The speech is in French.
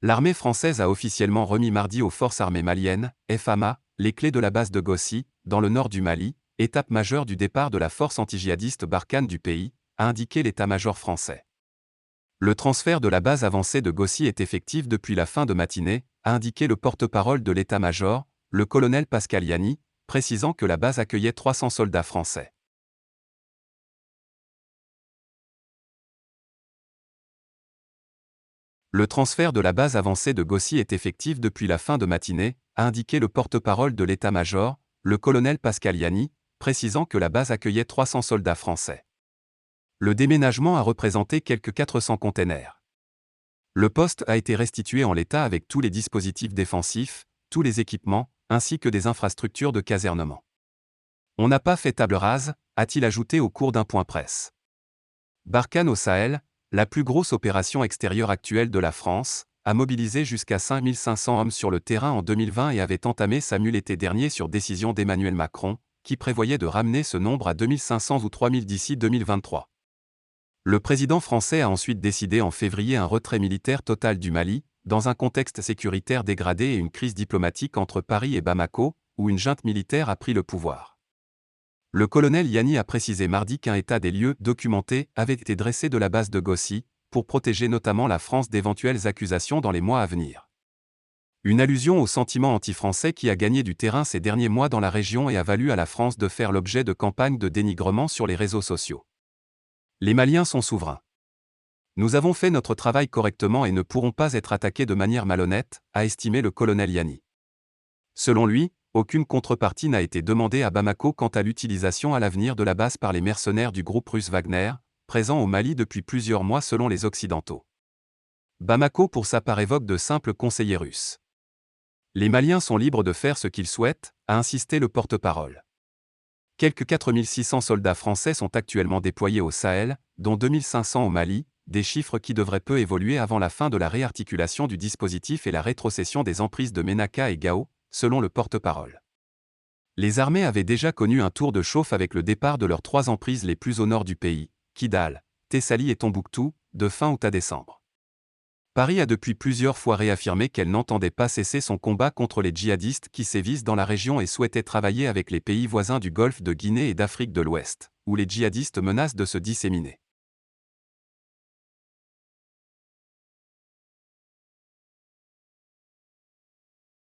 L'armée française a officiellement remis mardi aux forces armées maliennes, FAMA, les clés de la base de Gossi, dans le nord du Mali, étape majeure du départ de la force antidjihadiste Barkhane du pays, a indiqué l'état-major français. Le transfert de la base avancée de Gossi est effectif depuis la fin de matinée, a indiqué le porte-parole de l'état-major, le colonel Pascal Yanni, précisant que la base accueillait 300 soldats français. Le transfert de la base avancée de Gossi est effectif depuis la fin de matinée, a indiqué le porte-parole de l'état-major, le colonel Pascal Yanni, précisant que la base accueillait 300 soldats français. Le déménagement a représenté quelques 400 containers. Le poste a été restitué en l'état avec tous les dispositifs défensifs, tous les équipements, ainsi que des infrastructures de casernement. On n'a pas fait table rase, a-t-il ajouté au cours d'un point presse. Barkhane au Sahel, la plus grosse opération extérieure actuelle de la France, a mobilisé jusqu'à 5500 hommes sur le terrain en 2020 et avait entamé sa mue l'été dernier sur décision d'Emmanuel Macron, qui prévoyait de ramener ce nombre à 2500 ou 3000 d'ici 2023. Le président français a ensuite décidé en février un retrait militaire total du Mali, dans un contexte sécuritaire dégradé et une crise diplomatique entre Paris et Bamako, où une junte militaire a pris le pouvoir. Le colonel Yanni a précisé mardi qu'un état des lieux documenté avait été dressé de la base de Gossi, pour protéger notamment la France d'éventuelles accusations dans les mois à venir. Une allusion au sentiment anti-français qui a gagné du terrain ces derniers mois dans la région et a valu à la France de faire l'objet de campagnes de dénigrement sur les réseaux sociaux. Les Maliens sont souverains. Nous avons fait notre travail correctement et ne pourrons pas être attaqués de manière malhonnête, a estimé le colonel Yanni. Selon lui, aucune contrepartie n'a été demandée à Bamako quant à l'utilisation à l'avenir de la base par les mercenaires du groupe russe Wagner, présent au Mali depuis plusieurs mois selon les Occidentaux. Bamako pour sa part évoque de simples conseillers russes. Les Maliens sont libres de faire ce qu'ils souhaitent, a insisté le porte-parole. Quelques 4600 soldats français sont actuellement déployés au Sahel, dont 2500 au Mali, des chiffres qui devraient peu évoluer avant la fin de la réarticulation du dispositif et la rétrocession des emprises de Ménaka et Gao, selon le porte-parole. Les armées avaient déjà connu un tour de chauffe avec le départ de leurs 3 emprises les plus au nord du pays, Kidal, Tessalit et Tombouctou, de fin août à décembre. Paris a depuis plusieurs fois réaffirmé qu'elle n'entendait pas cesser son combat contre les djihadistes qui sévissent dans la région et souhaitait travailler avec les pays voisins du Golfe de Guinée et d'Afrique de l'Ouest, où les djihadistes menacent de se disséminer.